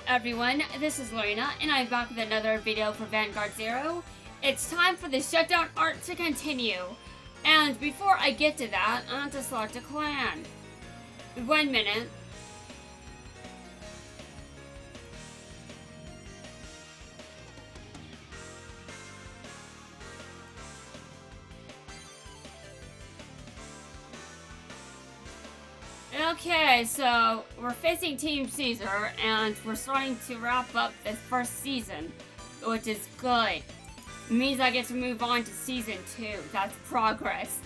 everyone, this is Lorena, and I'm back with another video for Vanguard Zero. It's time for the shutdown art to continue. And before I get to that, I have to select a clan. 1 minute. Okay, so we're facing Team Caesar, and we're starting to wrap up this first season, which is good. It means I get to move on to season 2. That's progress.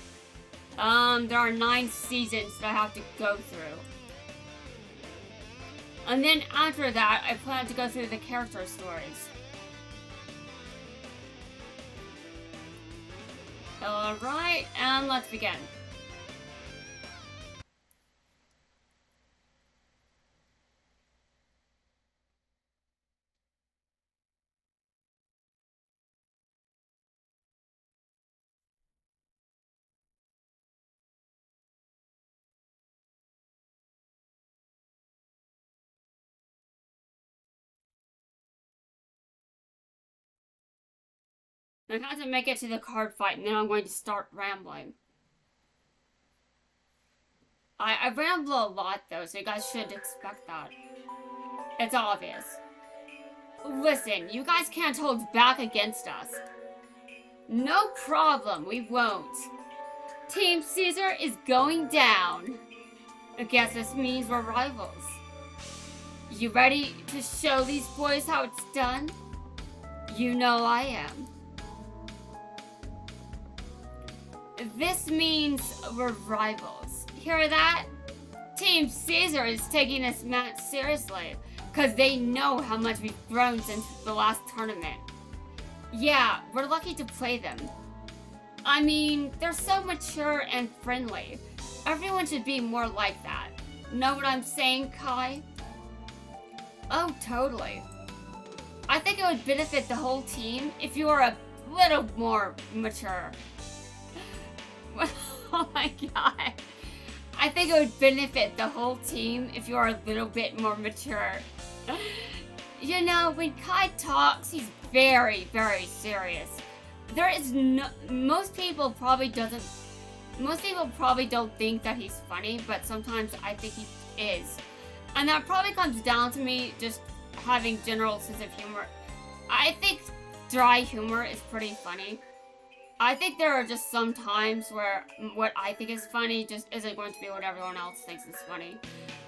There are 9 seasons that I have to go through. And then after that, I plan to go through the character stories. Alright, and let's begin. I have to make it to the card fight, and then I'm going to start rambling. I ramble a lot, though, so you guys should expect that. It's obvious. Listen, you guys can't hold back against us. No problem, we won't. Team Caesar is going down. I guess this means we're rivals. You ready to show these boys how it's done? You know I am. This means we're rivals. Hear that? Team Caesar is taking this match seriously, because they know how much we've grown since the last tournament. Yeah, we're lucky to play them. I mean, they're so mature and friendly. Everyone should be more like that. Know what I'm saying, Kai? Oh, totally. I think it would benefit the whole team if you were a little more mature. Oh my god. I think it would benefit the whole team if you are a little bit more mature. You know, when Kai talks, he's very, very serious. There is no... Most people probably don't think that he's funny, but sometimes I think he is. And that probably comes down to me just having general sense of humor. I think dry humor is pretty funny. I think there are just some times where what I think is funny just isn't going to be what everyone else thinks is funny.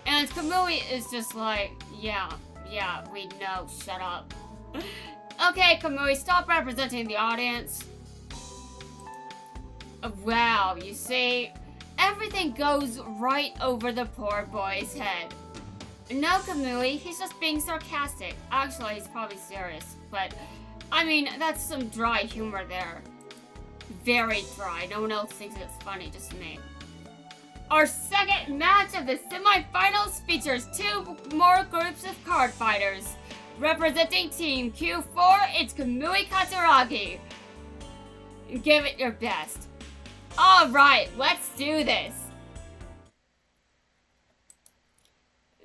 And Kamui is just like, yeah, we know, shut up. Okay, Kamui, stop representing the audience. Wow, you see, everything goes right over the poor boy's head. No, Kamui, he's just being sarcastic. Actually, he's probably serious, but I mean, that's some dry humor there. Very dry. No one else thinks it's funny, just me. Our second match of the semifinals features 2 more groups of card fighters. Representing Team Q4, it's Kamui Katsuragi. Give it your best. Alright, let's do this.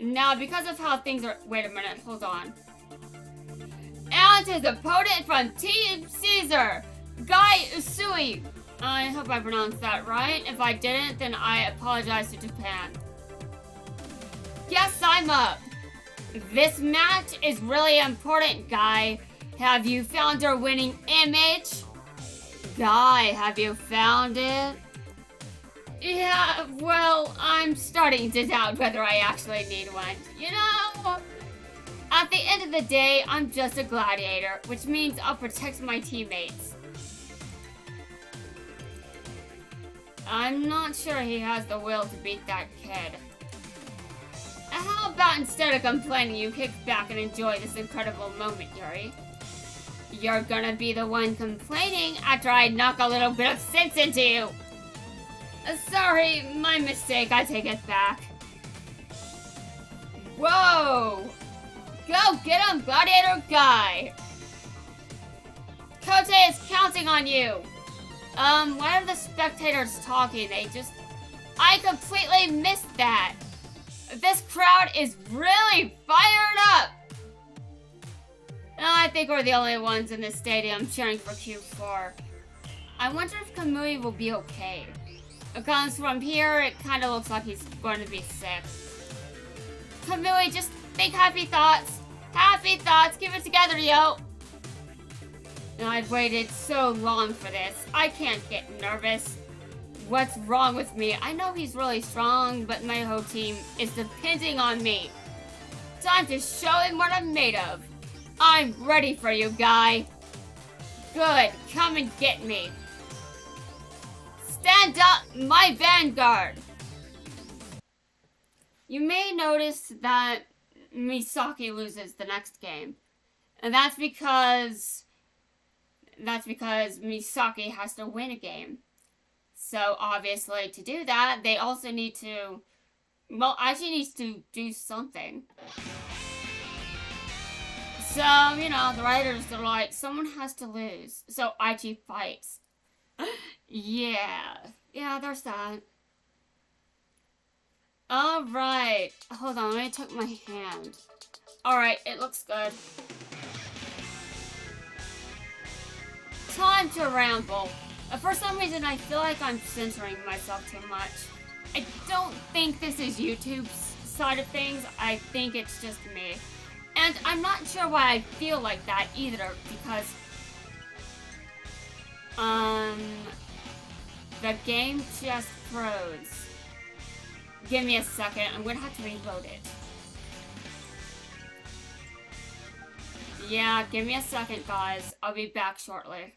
Now, because of how things are... Wait a minute, hold on. And his opponent from Team Caesar, Guy Usui. I hope I pronounced that right. If I didn't, then I apologize to Japan. Yes, I'm up. This match is really important, Guy. Have you found your winning image? Guy, have you found it? Yeah, well, I'm starting to doubt whether I actually need one. You know, at the end of the day, I'm just a gladiator, which means I'll protect my teammates. I'm not sure he has the will to beat that kid. How about instead of complaining, you kick back and enjoy this incredible moment, Yuri? You're gonna be the one complaining after I knock a little bit of sense into you. Sorry, my mistake, I take it back. Whoa! Go get him, Gladiator Guy! Kote is counting on you! Why are the spectators talking? I completely missed that! This crowd is really fired up! I think we're the only ones in this stadium cheering for Q4. I wonder if Kamui will be okay. Because from here, it kind of looks like he's going to be sick. Kamui, just think happy thoughts. Happy thoughts. Keep it together, yo. And I've waited so long for this. I can't get nervous. What's wrong with me? I know he's really strong, but my whole team is depending on me. Time to show him what I'm made of. I'm ready for you, guy. Good. Come and get me. Stand up, my vanguard. You may notice that Misaki loses the next game. And that's because Misaki has to win a game. So obviously to do that, they also need to, well, actually needs to do something. So, you know, the writers are like, someone has to lose. So Aichi fights. Yeah, there's that. Alright. Hold on, let me take my hand. Alright, it looks good. Time to ramble. For some reason, I feel like I'm censoring myself too much. I don't think this is YouTube's side of things. I think it's just me. And I'm not sure why I feel like that either, because the game just froze. Give me a second. I'm gonna have to reload it. Yeah, give me a second, guys. I'll be back shortly.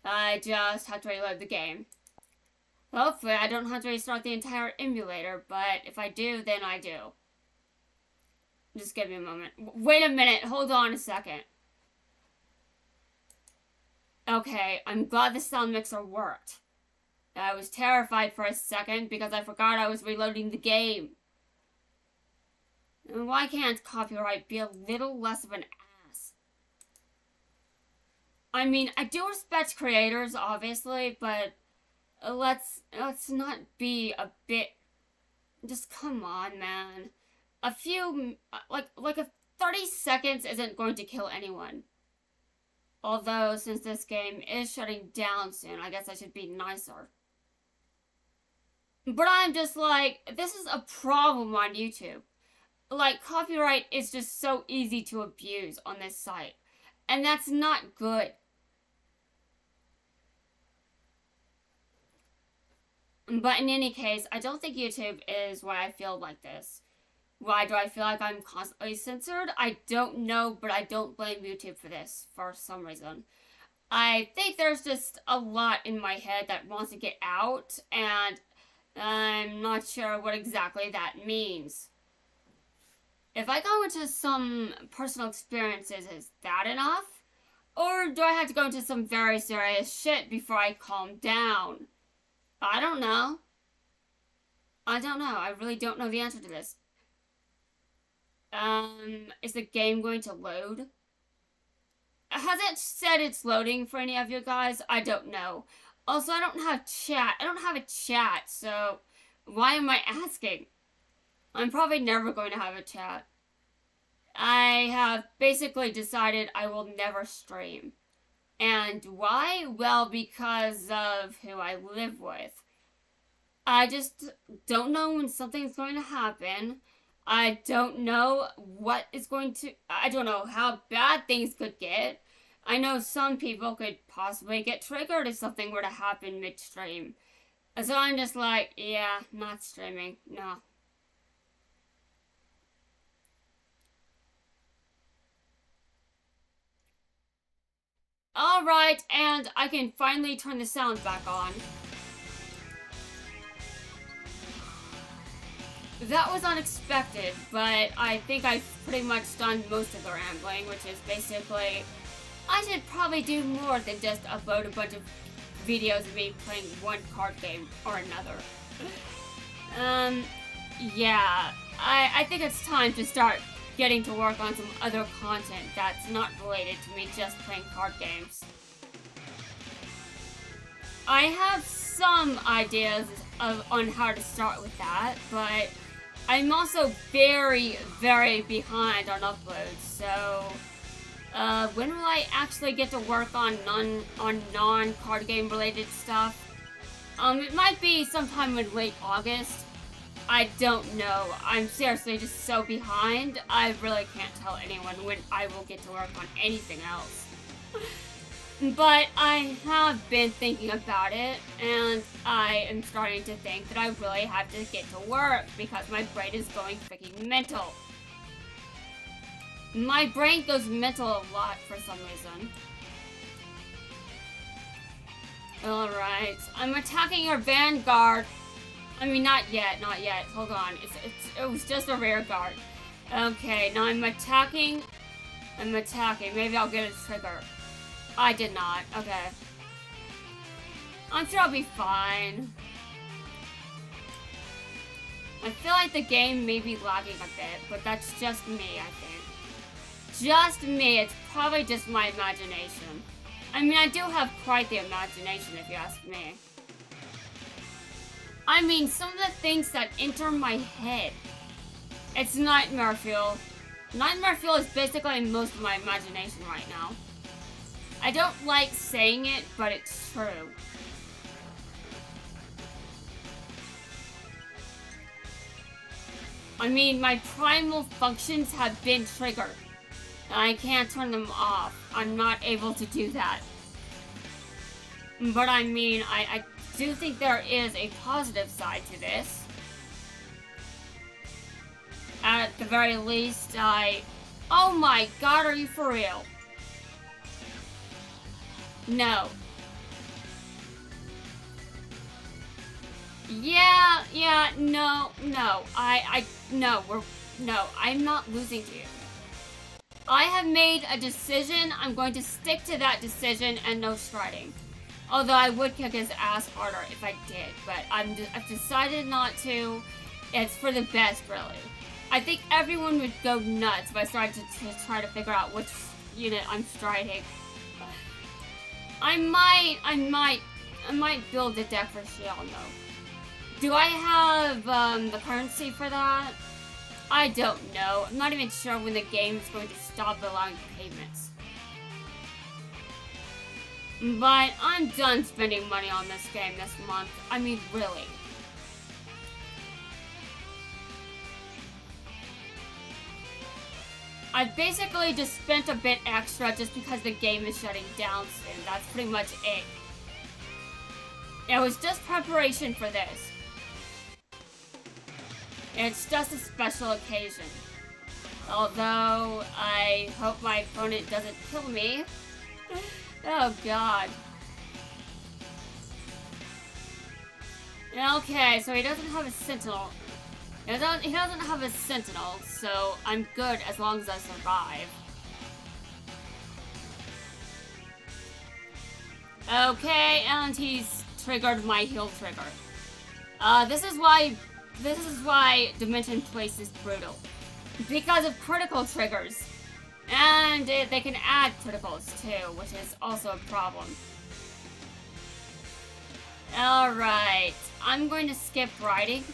I just have to reload the game. Hopefully, I don't have to restart the entire emulator, but if I do, then I do. Just give me a moment. Wait a minute. Hold on a second. Okay, I'm glad the sound mixer worked. I was terrified for a second because I forgot I was reloading the game. And why can't copyright be a little less of an ass? I mean, I do respect creators, obviously, but let's not be a bit... Just come on, man. A few, like a 30 seconds isn't going to kill anyone. Although, since this game is shutting down soon, I guess I should be nicer. But I'm just like, this is a problem on YouTube. Like, copyright is just so easy to abuse on this site. And that's not good. But in any case, I don't think YouTube is why I feel like this. Why do I feel like I'm constantly censored? I don't know, but I don't blame YouTube for this, for some reason. I think there's just a lot in my head that wants to get out, and I'm not sure what exactly that means. If I go into some personal experiences, is that enough? Or do I have to go into some very serious shit before I calm down? I don't know. I really don't know the answer to this. Is the game going to load? Has it said it's loading for any of you guys? I don't know. Also, I don't have chat. I don't have a chat, so why am I asking? I'm probably never going to have a chat. I have basically decided I will never stream. And why? Well, because of who I live with. I just don't know when something's going to happen. I don't know what is going to... I don't know how bad things could get. I know some people could possibly get triggered if something were to happen mid-stream. So I'm just like, yeah, not streaming. No. Alright, and I can finally turn the sound back on. That was unexpected, but I think I've pretty much done most of the rambling, which is basically, I should probably do more than just upload a bunch of videos of me playing one card game or another. Yeah, I think it's time to start getting to work on some other content that's not related to me just playing card games. I have some ideas on how to start with that, but I'm also very, very behind on uploads, so when will I actually get to work on non-card game related stuff? It might be sometime in late August. I don't know. I'm seriously just so behind. I really can't tell anyone when I will get to work on anything else. But I have been thinking about it, and I am starting to think that I really have to get to work because my brain is going freaking mental. My brain goes mental a lot for some reason. Alright, I'm attacking your vanguard. I mean, not yet. Hold on. It was just a rear guard. Okay, now I'm attacking. Maybe I'll get a trigger. I did not. Okay. I'm sure I'll be fine. I feel like the game may be lagging a bit, but that's just me, I think. Just me. It's probably just my imagination. I mean, I do have quite the imagination, if you ask me. I mean, some of the things that enter my head. It's nightmare fuel. Nightmare fuel is basically most of my imagination right now. I don't like saying it, but it's true. I mean, my primal functions have been triggered. I can't turn them off. I'm not able to do that. But I mean, I do think there is a positive side to this. At the very least, oh my god, are you for real? No. Yeah, no, no, I'm not losing to you. I have made a decision. I'm going to stick to that decision and no striding. Although I would kick his ass harder if I did, but I've decided not to. It's for the best, really. I think everyone would go nuts if I started to try to figure out which unit I'm striding. I might build a deck for Shion, though. Do I have the currency for that? I don't know. I'm not even sure when the game is going to stop allowing payments. But I'm done spending money on this game this month. I mean, really. I basically just spent a bit extra just because the game is shutting down soon. That's pretty much it. It was just preparation for this. It's just a special occasion. Although, I hope my opponent doesn't kill me. Oh god. Okay, so he doesn't have a sentinel. He doesn't have a sentinel, so I'm good as long as I survive. Okay, and he's triggered my heal trigger. This is why Dimension Place is brutal. Because of critical triggers. And they can add criticals too, which is also a problem. Alright, I'm going to skip riding.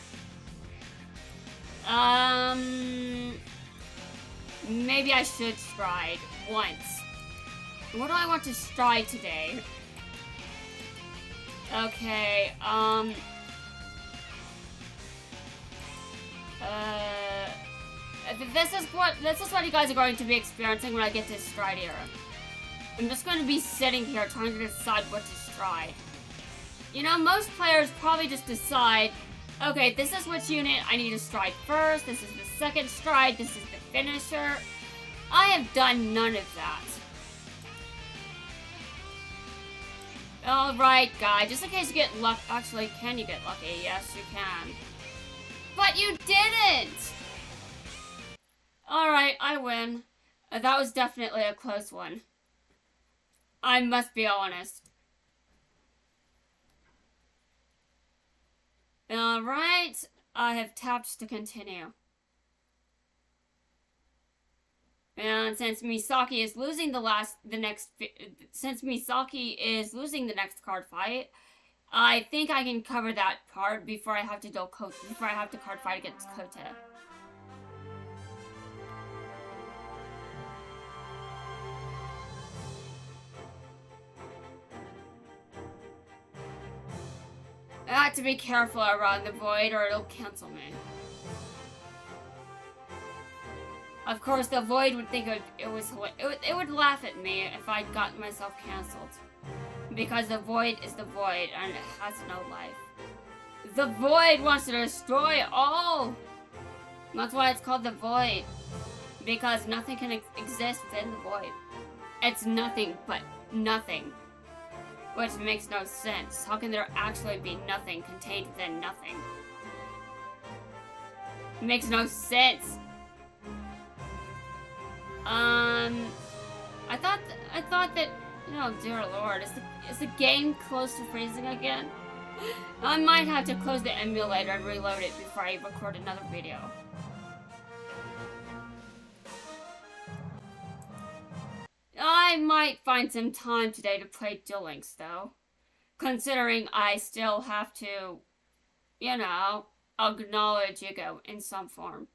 Maybe I should stride once. What do I want to stride today? Okay, this is what you guys are going to be experiencing when I get to stride era. I'm just going to be sitting here trying to decide what to stride. You know, most players probably just decide, okay, this is which unit I need to stride first, this is the second stride, this is the finisher. I have done none of that. Alright, guy, just in case you get luck. Actually, can you get lucky? Yes, you can. But you didn't! Alright, I win. That was definitely a close one. I must be honest. Alright, I have tapped to continue. And since Misaki is losing the next card fight, I think I can cover that part before I have to card fight against Kota. I have to be careful around the void or it'll cancel me. Of course, the void would think it would laugh at me if I'd gotten myself canceled. Because the void is the void and it has no life. The void wants to destroy all! That's why it's called the void. Because nothing can exist within the void. It's nothing but nothing. Which makes no sense. How can there actually be nothing contained within nothing? It makes no sense. I thought that, oh dear lord, is the game close to freezing again? I might have to close the emulator and reload it before I record another video. I might find some time today to play Duel Links though. Considering I still have to, you know, acknowledge Yugo in some form.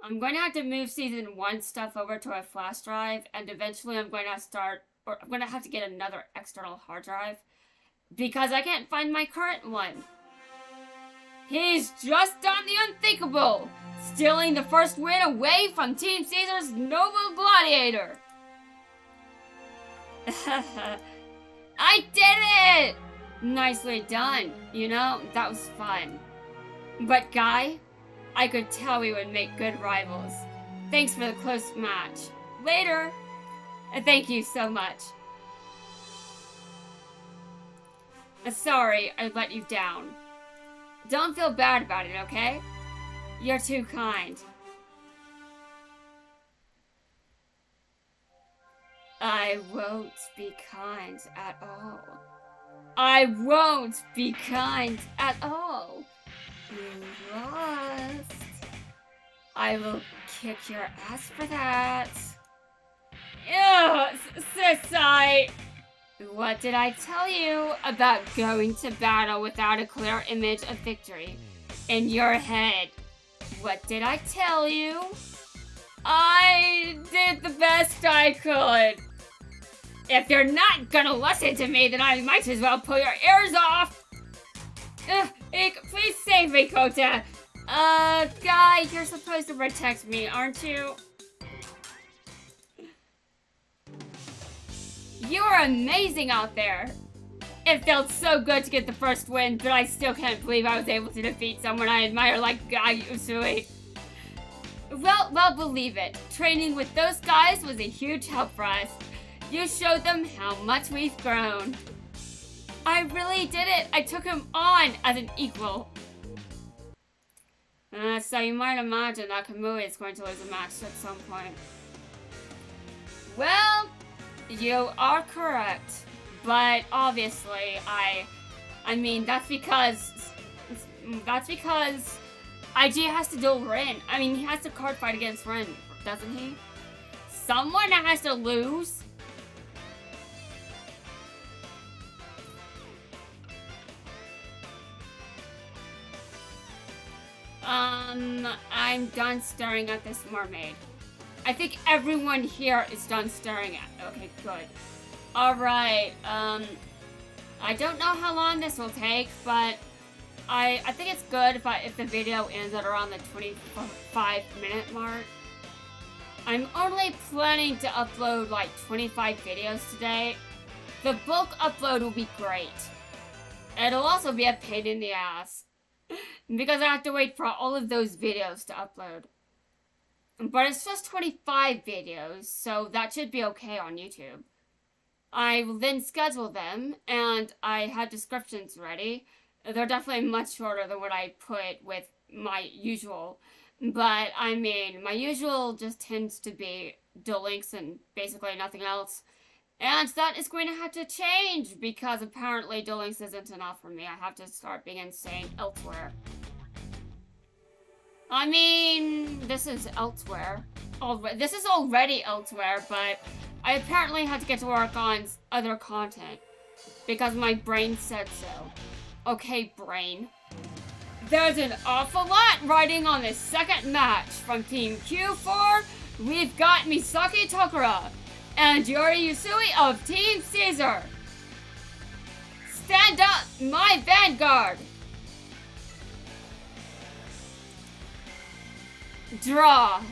I'm going to have to move Season 1 stuff over to a flash drive, and eventually I'm going to have to get another external hard drive, because I can't find my current one. He's just done the unthinkable, stealing the first win away from Team Caesar's Noble Gladiator. I did it! Nicely done, you know, that was fun. But Guy, I could tell we would make good rivals. Thanks for the close match. Later! Thank you so much. Sorry, I let you down. Don't feel bad about it, okay? You're too kind. I won't be kind at all. I won't be kind at all. You lost. I will kick your ass for that. Ugh, Sisai! What did I tell you about going to battle without a clear image of victory in your head? What did I tell you? I did the best I could. If you're not gonna listen to me, then I might as well pull your ears off. Please save me, Kota. Guy, you're supposed to protect me, aren't you? You are amazing out there. It felt so good to get the first win, but I still can't believe I was able to defeat someone I admire like Guy Usui. Well, believe it. Training with those guys was a huge help for us. You showed them how much we've grown. I really did it. I took him on as an equal. So you might imagine that Kamui is going to lose a match at some point. Well, you are correct. But obviously, I mean, that's because IG has to duel Rin. I mean, he has to card fight against Rin, doesn't he? Someone has to lose. I'm done staring at this mermaid. I think everyone here is done staring at. Okay, good. Alright, I don't know how long this will take, but I think it's good if the video ends at around the 25-minute mark. I'm only planning to upload like 25 videos today. The bulk upload will be great. It'll also be a pain in the ass, because I have to wait for all of those videos to upload. But it's just 25 videos, so that should be okay on YouTube. I will then schedule them, and I have descriptions ready. They're definitely much shorter than what I put with my usual. But, I mean, my usual just tends to be Duel Links and basically nothing else. And that is going to have to change, because apparently Duel Links isn't enough for me. I have to start being insane elsewhere. I mean, this is elsewhere. This is already elsewhere, but I apparently had to get to work on other content because my brain said so. Okay, brain. There's an awful lot riding on this second match. From Team Q4, we've got Misaki Tokura and Yuri Usui of Team Caesar. Stand up, my vanguard! Draw.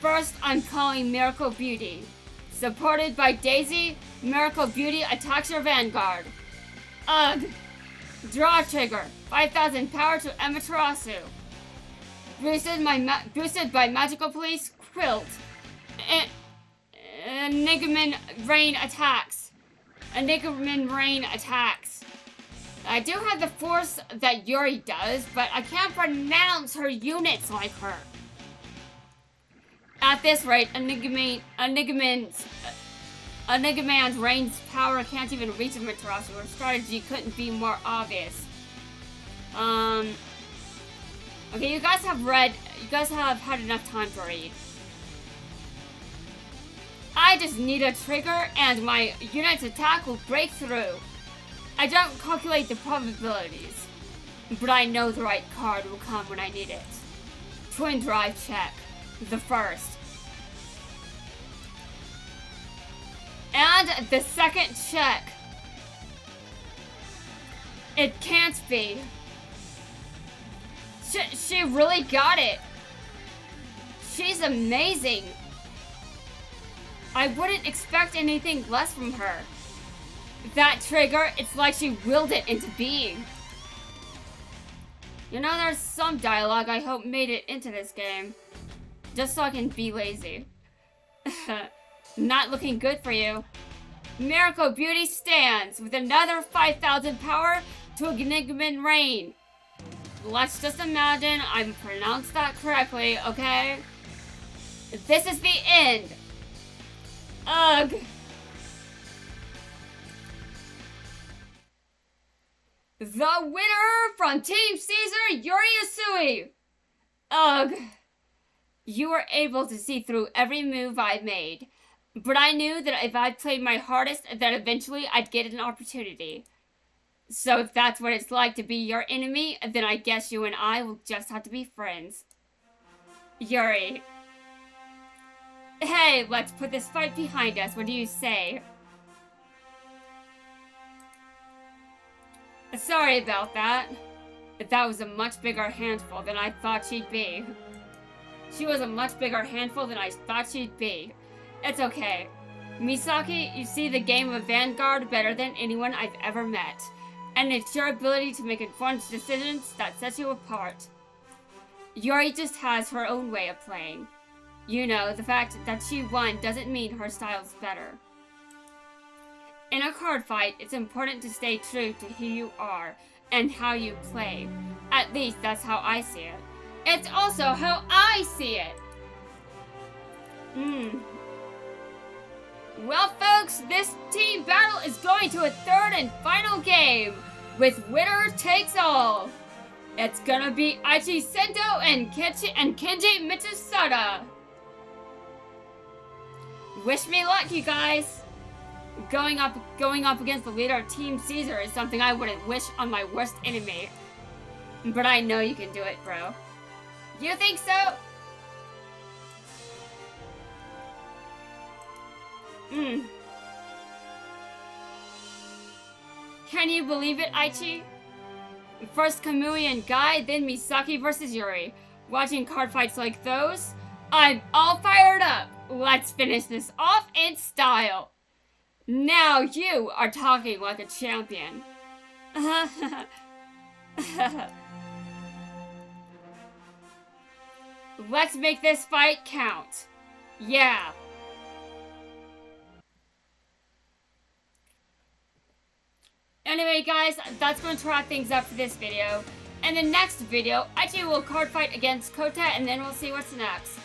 First, I'm calling Miracle Beauty. Supported by Daisy, Miracle Beauty attacks your vanguard. Ugh. Draw trigger. 5,000 power to Amaterasu. Boosted by Magical Police Quilt. Enigman Rain attacks. Enigman Rain attacks. I do have the force that Yuri does, but I can't pronounce her units like her. At this rate, Enigman's Rain's power can't even reach Amaterasu. Her strategy couldn't be more obvious. Okay, you guys have had enough time to read. I just need a trigger and my unit's attack will break through. I don't calculate the probabilities, but I know the right card will come when I need it. Twin drive check. The first. And the second check. It can't be. She really got it. She's amazing. I wouldn't expect anything less from her. That trigger, it's like she willed it into being. You know, there's some dialogue I hope made it into this game. Just so I can be lazy. Not looking good for you. Miracle Beauty stands with another 5,000 power to Enigman Rain. Let's just imagine I pronounced that correctly, okay? This is the end. Ugh. The winner from Team Caesar, Yuri Usui. Ugh. You were able to see through every move I made. But I knew that if I played my hardest, that eventually I'd get an opportunity. So if that's what it's like to be your enemy, then I guess you and I will just have to be friends. Yuri. Hey, let's put this fight behind us. What do you say? Sorry about that. That was a much bigger handful than I thought she'd be. She was a much bigger handful than I thought she'd be. It's okay. Misaki, you see the game of Vanguard better than anyone I've ever met. And it's your ability to make informed decisions that sets you apart. Yuri just has her own way of playing. You know, the fact that she won doesn't mean her style's better. In a card fight, it's important to stay true to who you are and how you play. At least that's how I see it. It's also how I see it. Well, folks, this team battle is going to a third and final game with winner takes all. It's gonna be Aichi Sento and Kenji Mitsusada. Wish me luck, you guys. Going up against the leader of Team Caesar is something I wouldn't wish on my worst enemy. But I know you can do it, bro. You think so? Can you believe it, Aichi? First Kamui and Guy, then Misaki versus Yuri. Watching card fights like those, I'm all fired up. Let's finish this off in style. Now you are talking like a champion. Let's make this fight count. Yeah. Anyway, guys, that's going to wrap things up for this video. In the next video, Aichi will card fight against Kota, and then we'll see what's next.